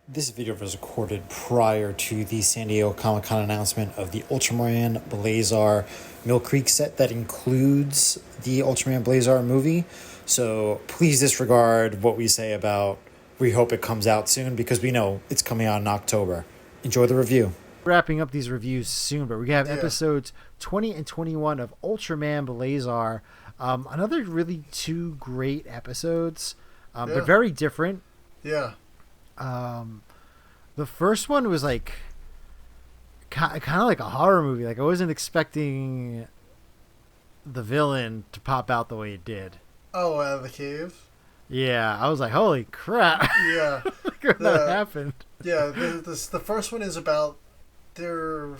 This video was recorded prior to the San Diego Comic-Con announcement of the Ultraman Blazar Mill Creek set that includes the Ultraman Blazar movie. So please disregard what we say about we hope it comes out soon because we know it's coming out in October. Enjoy the review. Wrapping up these reviews soon, but we have episodes 20 and 21 of Ultraman Blazar. Another really two great episodes, but very different. Yeah. The first one was like kind of like a horror movie. Like I wasn't expecting the villain to pop out the way it did. Oh, out of the cave? Yeah, I was like, holy crap. Yeah. Like, that happened. Yeah, the first one is about they're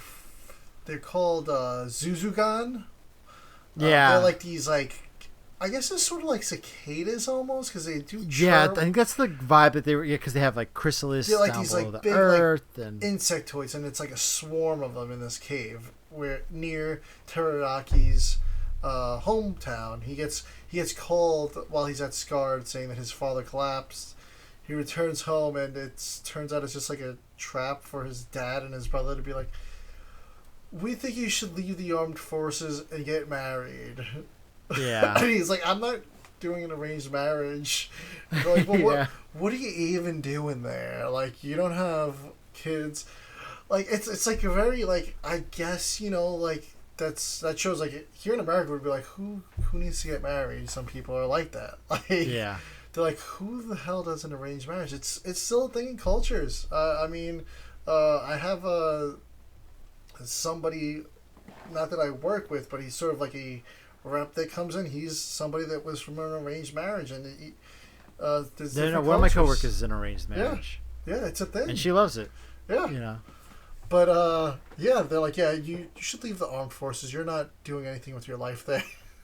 called Zugugan. Yeah. They're like these I guess it's sort of like cicadas almost because they do chirp. Yeah, I think that's the vibe that they were. Yeah, because they have like chrysalis They're like down these below like the big earth and insectoids, and it's like a swarm of them in this cave where near Teraki's hometown. He gets called while he's at Scarred, saying that his father collapsed. He returns home, and it turns out it's just like a trap for his dad and his brother to be like, "We think you should leave the armed forces and get married." yeah. And he's like, "I'm not doing an arranged marriage." They're like, well, Yeah. what are you even doing there? Like, you don't have kids. Like, it's like a very, like, I guess, like, that shows, like, here in America would be like, who needs to get married? Some people are like that. Like, Yeah. they're like, who the hell does an arranged marriage? It's still a thing in cultures. I have somebody, not that I work with, but he's sort of like a rep that comes in. He's somebody that was from an arranged marriage, and there's No, different one of my cultures. coworkers is in arranged marriage. Yeah, it's a thing, And she loves it. yeah. You know. But yeah, they're like, yeah, you should leave the armed forces. You're not doing anything with your life there.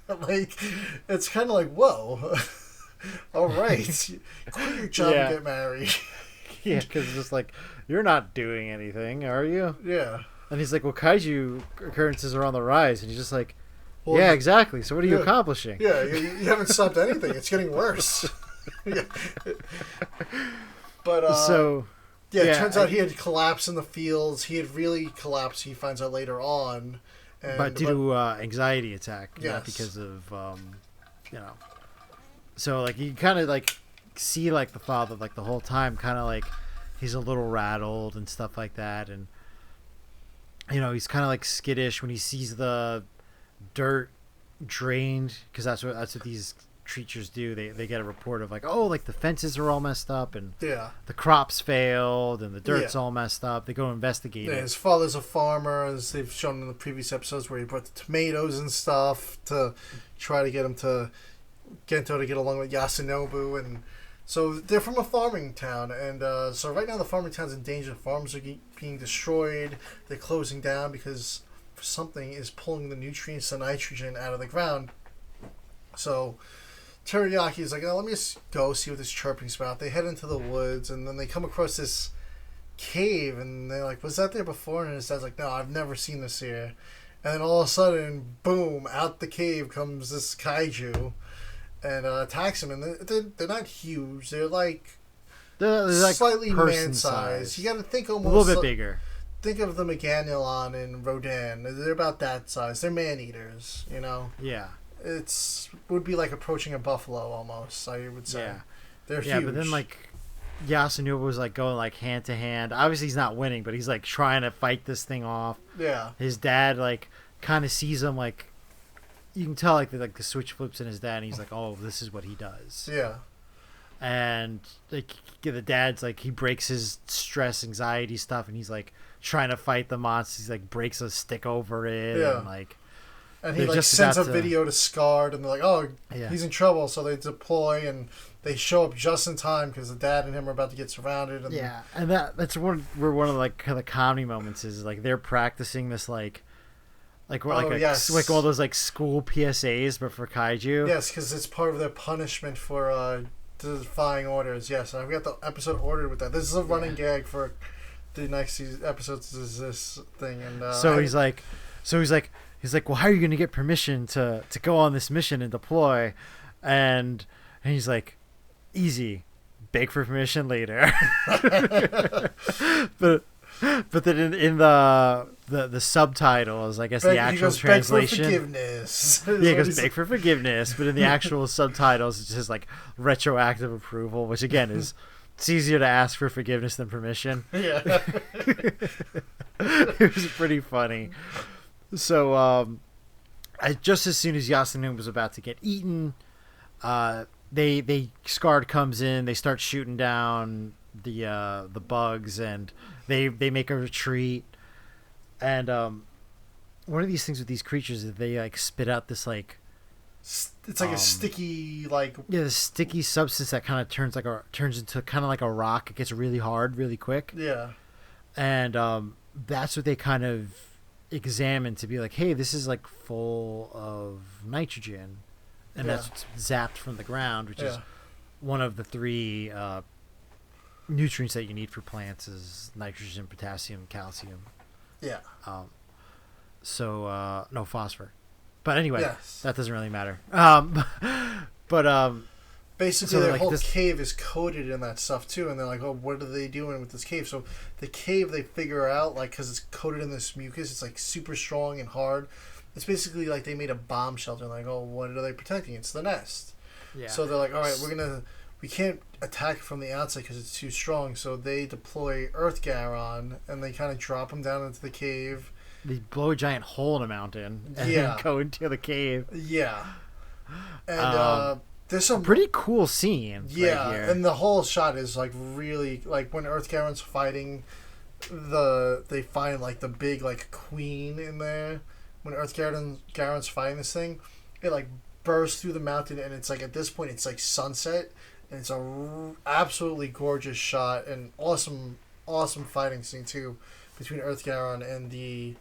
Like, it's kind of like, whoa, all right, quit your job Yeah. and get married. Yeah, because it's just like, you're not doing anything, are you? Yeah. And he's like, well, kaiju occurrences are on the rise. And he's just like, Well, yeah, exactly. So what are you yeah. accomplishing? Yeah, you haven't stopped anything. It's getting worse. Yeah. But yeah, it turns out he had collapsed in the fields. He had really collapsed. He finds out later on. But due to anxiety attack, not Yes. because of, So, like, you kind of, like, see, like, the father, like, the whole time, kind of, like, he's a little rattled and stuff like that. And, he's kind of, like, skittish when he sees the dirt drained, because that's what these creatures do. They get a report of, like, oh, like, the fences are all messed up, and yeah. the crops failed, and the dirt's Yeah. all messed up. They go investigate Yeah, it. his father's a farmer, as they've shown in the previous episodes, where he brought the tomatoes and stuff to try to get him to Gento to get along with Yasunobu, and so they're from a farming town, and so right now the farming town's in danger. Farms are being destroyed. They're closing down because something is pulling the nutrients, the nitrogen, out of the ground. So Teriyaki is like, oh, let me just go see what this chirping's about. They head into the woods, and then they come across this cave, and they're like, was that there before? And his dad's like, no, I've never seen this here. And then all of a sudden, boom, out the cave comes this kaiju and attacks him. And they're not huge. They're like They're like slightly person man-sized. size. You got to think A almost little bit bigger. Think of the Meganulon and Rodan. They're about that size. They're man-eaters, Yeah. Would be like approaching a buffalo almost, I would say. Yeah. They're Yeah, huge. but then, like, Yasunobu was, like, going, like, hand to hand. Obviously, he's not winning, but he's, like, trying to fight this thing off. Yeah. His dad, like, kind of sees him, like, you can tell, like, the switch flips in his dad, and he's like, oh, this is what he does. Yeah. And, like, the dad's, like, he breaks his stress, anxiety stuff, and he's, like, trying to fight the monster. He's, like, breaks a stick over it, Yeah. and, like... And he They're like just sends a about to- video to Scarred, and they're like, "Oh, Yeah. he's in trouble." So they deploy, and they show up just in time because the dad and him are about to get surrounded. And Yeah, and that's where one of the, like, kind of comedy moments is, like, they're practicing this, like yes. like all those, like, school PSAs, but for kaiju. yes, because it's part of their punishment for defying orders. Yes, I've got the episode ordered with that. This is a running gag for the next episodes. Is this thing? And He's like, well, how are you going to get permission to go on this mission and deploy? And he's like, easy, beg for permission later. but then in the subtitles, I guess the actual translation. Beg for forgiveness. Yeah, he goes beg for forgiveness, but in the actual subtitles, it's just like retroactive approval, which again is it's easier to ask for forgiveness than permission. Yeah. It was pretty funny. So, just as soon as Yasunun was about to get eaten, Scarred comes in. They start shooting down the bugs, and they make a retreat. And one of these things with these creatures is they like spit out this like it's like a sticky like the sticky substance that kind of turns into kind of like a rock. It gets really hard really quick. Yeah. And that's what they kind of examine to be like, hey, this is like full of nitrogen, and that's what's zapped from the ground, which is one of the three nutrients that you need for plants is nitrogen, potassium, calcium. Yeah. So no phosphor, but anyway, that doesn't really matter. Basically, so their like whole cave is coated in that stuff too, and they're like, "Oh, what are they doing with this cave?" So the cave, they figure out, like, because it's coated in this mucus, it's like super strong and hard. It's basically like they made a bomb shelter. Like, oh, what are they protecting? It's the nest. Yeah. So they're like, "All right, we can't attack it from the outside because it's too strong." So they deploy Earth Garon, and they kind of drop him down into the cave. They blow a giant hole in a mountain and then go into the cave. Yeah. And there's some pretty cool scene. Yeah, right here. And the whole shot is like really like when Earth Garon's fighting they find like the big like queen in there. When Earth Garon's fighting this thing, it like bursts through the mountain, and it's like at this point it's like sunset, and it's a absolutely gorgeous shot and awesome fighting scene too between Earth Garon and the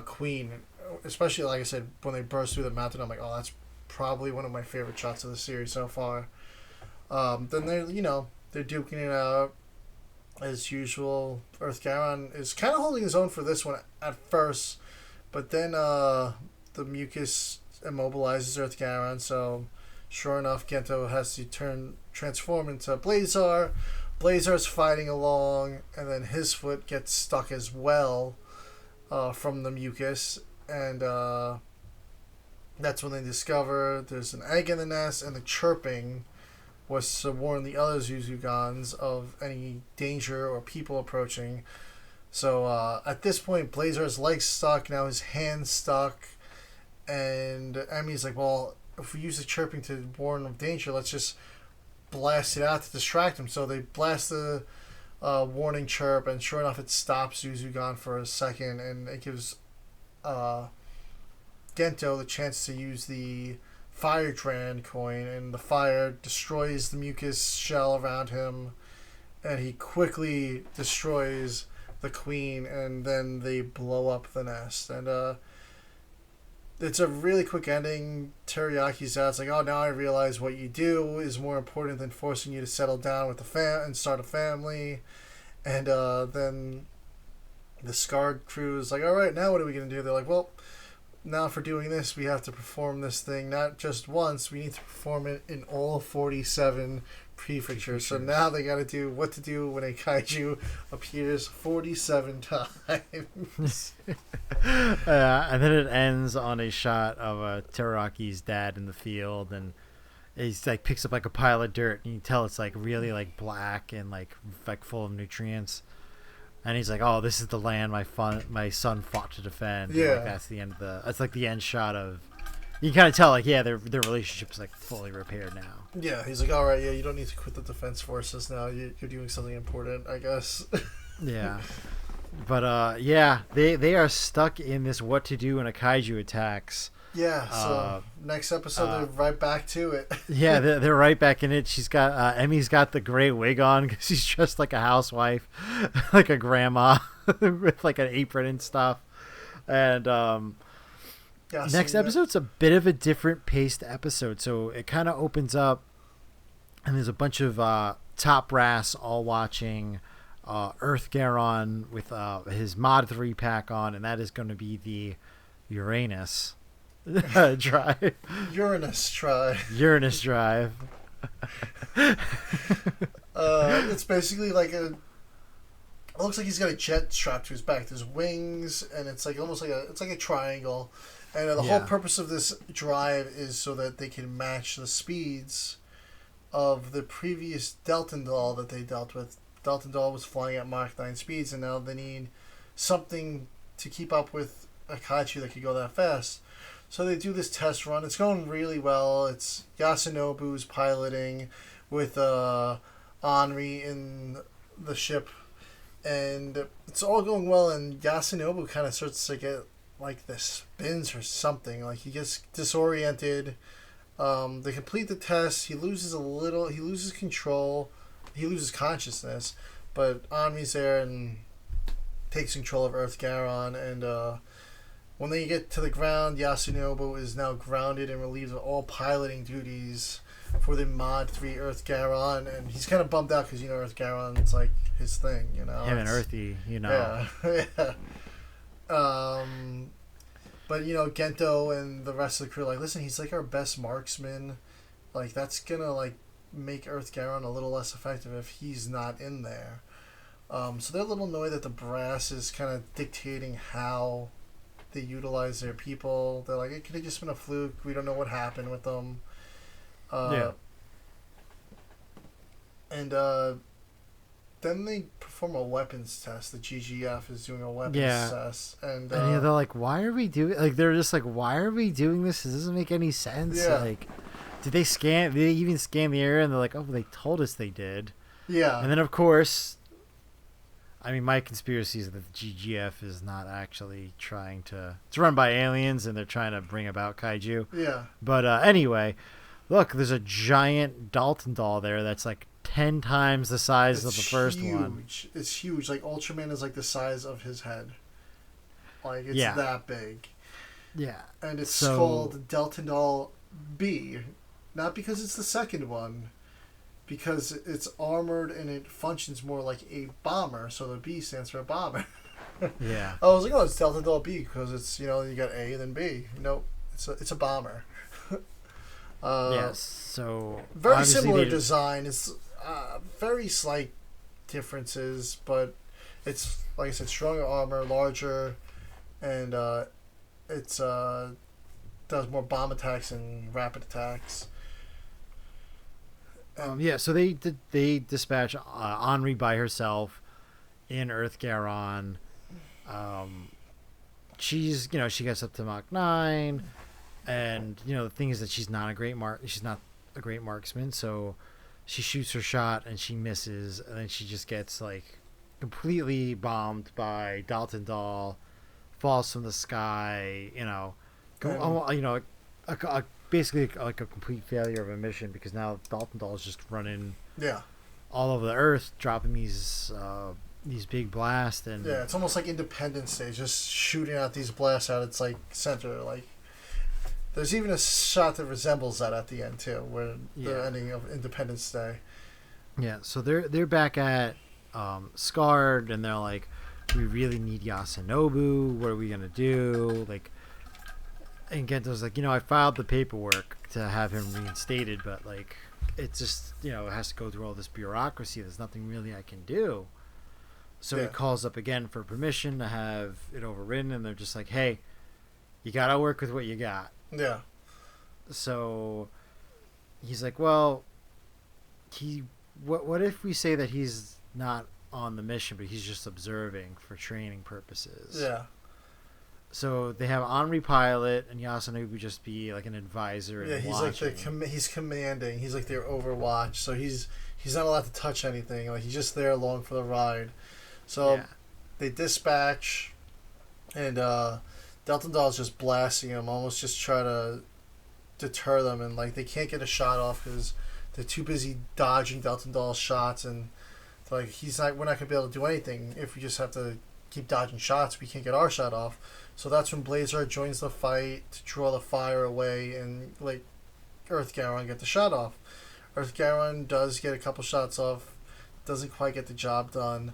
queen. Especially like I said, when they burst through the mountain, I'm like, oh, that's probably one of my favorite shots of the series so far. Then they're duking it out as usual. Earth Garon is kind of holding his own for this one at first, but then the mucus immobilizes Earth Garon. So sure enough, Gento has to transform into Blazar. Blazar's fighting along, and then his foot gets stuck as well from the mucus, and that's when they discover there's an egg in the nest, and the chirping was to warn the other Zuzugans of any danger or people approaching. So at this point, Blazar's leg's stuck, now his hand's stuck, and Emmy's like, well, if we use the chirping to warn of danger, let's just blast it out to distract him. So they blast the warning chirp, and sure enough, it stops Zuzugan for a second, and it gives Gento the chance to use the Fire Dran coin, and the fire destroys the mucus shell around him, and he quickly destroys the queen, and then they blow up the nest. And it's a really quick ending. Teriyaki's out. It's like, oh, now I realize what you do is more important than forcing you to settle down with and start a family. And then the Scarred crew is like, all right, now what are we going to do? They're like, well, now for doing this, we have to perform this thing not just once. We need to perform it in all 47 prefectures. So now they got to do what to do when a kaiju appears 47 times. And then it ends on a shot of Teraki's dad in the field, and he's like picks up like a pile of dirt, and you can tell it's like really like black and like full of nutrients. And he's like, "Oh, this is the land my son fought to defend." Yeah, and, like, that's the end of that's like the end shot of. You kind of tell like, yeah, their relationship is like fully repaired now. Yeah, he's like, all right, yeah, you don't need to quit the defense forces now. You're doing something important, I guess. Yeah, but yeah, they are stuck in this what to do when a kaiju attacks. Yeah, so next episode they're right back to it. Yeah, they're right back in it. She's got Emmy's got the gray wig on because she's dressed like a housewife, like a grandma with like an apron and stuff. And next episode's a bit of a different paced episode, so it kind of opens up, and there's a bunch of top brass all watching Earth Garon with his Mod 3 pack on, and that is going to be the Uranus drive. Uranus drive. Uranus drive. It's basically like a. It looks like he's got a jet strapped to his back. There's wings, and it's like almost like a triangle. And the whole purpose of this drive is so that they can match the speeds of the previous Deltandal that they dealt with. Deltandal was flying at Mach 9 speeds, and now they need something to keep up with a Kaiju that could go that fast. So they do this test run. It's going really well. It's Yasunobu's piloting with Henri in the ship. And it's all going well, and Yasunobu kind of starts to get like the spins or something. Like he gets disoriented. They complete the test. He loses control. He loses consciousness. But Henri's there and takes control of Earth Garon. And when they get to the ground, Yasunobu is now grounded and relieved of all piloting duties for the Mod 3 Earth Garon. And he's kind of bummed out because, Earth Garon's like his thing, Him and Earthy, Yeah. But, Gento and the rest of the crew like, listen, he's like our best marksman. Like, that's gonna, like, make Earth Garon a little less effective if he's not in there. So they're a little annoyed that the brass is kind of dictating how they utilize their people. They're like, it could have just been a fluke. We don't know what happened with them. And then they perform a weapons test. The GGF is doing a weapons test. And they're like, why are we doing... Like, they're just like, why are we doing this? This doesn't make any sense. Yeah. Like, did they even scan the area? And they're like, oh, they told us they did. Yeah. And then, of course... I mean, my conspiracy is that the GGF is not actually trying to... It's run by aliens, and they're trying to bring about Kaiju. Yeah. But anyway, look, there's a giant Dalton doll there that's like 10 times the size of the first one. It's huge. Like, Ultraman is like the size of his head. Like, it's that big. Yeah. And it's called Deltandal-B. Not because it's the second one, because it's armored and it functions more like a bomber, so the B stands for a bomber. Yeah. I was like, oh, it's Deltandal-B because it's, you got A and then B. Nope, it's a bomber. Yes, so... Very similar design. It's very slight differences, but it's, like I said, stronger armor, larger, and it's does more bomb attacks and rapid attacks. So they dispatch Henri by herself in Earth Garon. She's she gets up to Mach 9, and the thing is that she's not a great marksman, so she shoots her shot and she misses, and then she just gets like completely bombed by Dalton Doll, falls from the sky, basically like a complete failure of a mission, because now Dalton Doll is just running all over the Earth, dropping these big blasts. And it's almost like Independence Day, just shooting out these blasts out its like center. Like, there's even a shot that resembles that at the end too, where the ending of Independence Day. Yeah, so they're back at Scarred, and they're like, we really need Yasunobu. What are we gonna do? Like, and Gento's like, I filed the paperwork to have him reinstated, but like, it's just it has to go through all this bureaucracy. There's nothing really I can do. So he calls up again for permission to have it overridden, and they're just like, hey, you gotta work with what you got. Yeah. So he's like, well, what if we say that he's not on the mission, but he's just observing for training purposes? Yeah. So they have Henri pilot and Yasunobu just be like an advisor. Yeah, he's watching. Like he's commanding. He's like their Overwatch. So he's not allowed to touch anything. Like, he's just there along for the ride. So they dispatch, and Delton Doll's just blasting him, almost just try to deter them, and like they can't get a shot off because they're too busy dodging Delton Doll's shots, and like we're not gonna be able to do anything if we just have to keep dodging shots. We can't get our shot off. So that's when Blazar joins the fight to draw the fire away and like Earth Garon get the shot off. Earth Garon does get a couple shots off, doesn't quite get the job done.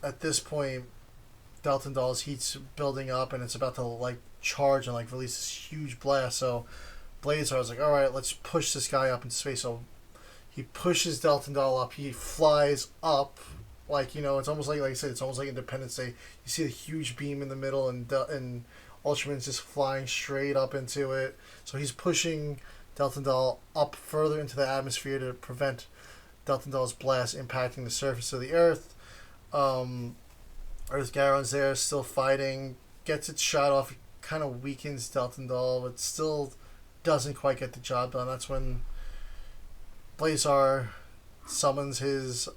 At this point, Delton Doll's heat's building up, and it's about to like charge and like release this huge blast. So Blazar was like, all right, let's push this guy up into space. So He pushes Deltandal up. He flies up. Like, it's almost like I said, it's almost like Independence Day. You see a huge beam in the middle, and Ultraman's just flying straight up into it. So he's pushing Deltandal up further into the atmosphere to prevent Deltandal's blast impacting the surface of the Earth. Earth Garon's there, still fighting. Gets its shot off. Kind of weakens Deltandal, but still doesn't quite get the job done. That's when Blazar summons his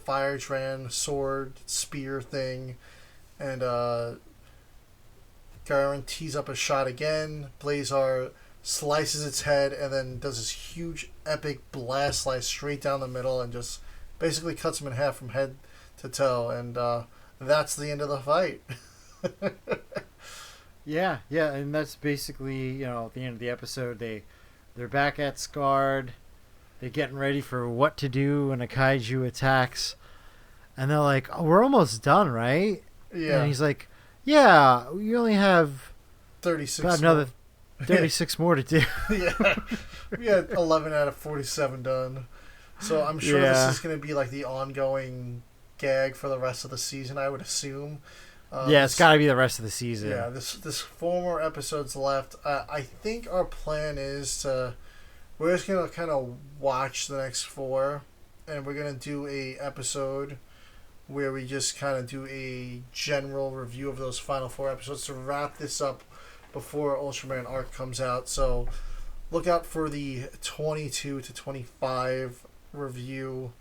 fire Tran sword spear thing, and Garon tees up a shot again. Blazar slices its head and then does this huge epic blast slice straight down the middle and just basically cuts him in half from head to toe, and that's the end of the fight. Yeah, and that's basically, at the end of the episode, they're back at Scarred. They're getting ready for what to do when a kaiju attacks. And they're like, "Oh, we're almost done, right?" Yeah. And he's like, "Yeah, we only have 36 about another 36 more to do." Yeah. We had 11 out of 47 done. So I'm sure this is going to be like the ongoing gag for the rest of the season, I would assume. Yeah, it's got to be the rest of the season. Yeah, this 4 more episodes left. I think our plan is we're just going to kind of watch the next 4, and we're going to do a episode where we just kind of do a general review of those final 4 episodes to wrap this up before Ultraman Arc comes out. So look out for the 22 to 25 review.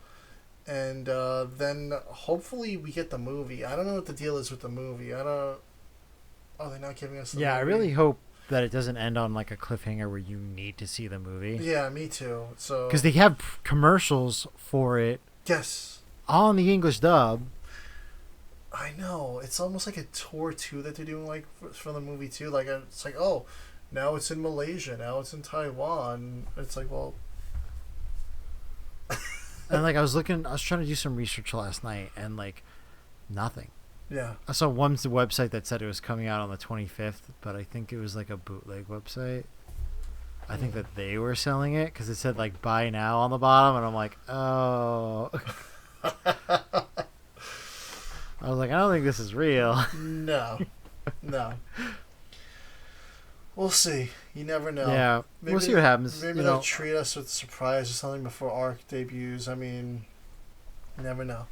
And then hopefully we get the movie. I don't know what the deal is with the movie. Are they not giving us the movie? I really hope that it doesn't end on like a cliffhanger where you need to see the movie. Yeah, me too. So because they have commercials for it. Yes. On the English dub. I know. It's almost like a tour too that they're doing, like for the movie too. Like it's like, oh, now it's in Malaysia. Now it's in Taiwan. It's like, well. And like I was trying to do some research last night, and like nothing. Yeah. I saw one website that said it was coming out on the 25th, but I think it was like a bootleg website. I think that they were selling it because it said like buy now on the bottom, and I'm like, oh. I was like, I don't think this is real. No. We'll see. You never know. Yeah, we'll see what happens. Maybe they'll treat us with a surprise or something before Arc debuts. I mean, you never know.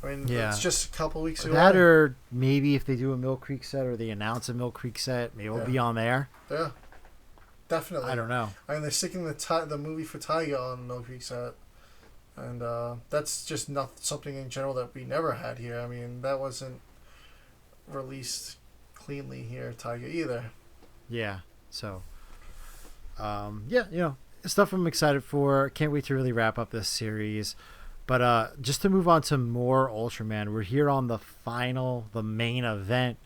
I mean, it's just a couple weeks away. That, or maybe if they do a Mill Creek set or they announce a Mill Creek set, maybe it'll be on there. Yeah, definitely. I don't know. I mean, they're sticking the movie for Taiga on Mill Creek set, and that's just not something in general that we never had here. I mean, that wasn't released cleanly here, Taiga, either. Yeah. So, stuff I'm excited for. Can't wait to really wrap up this series. But just to move on to more Ultraman, we're here on the main event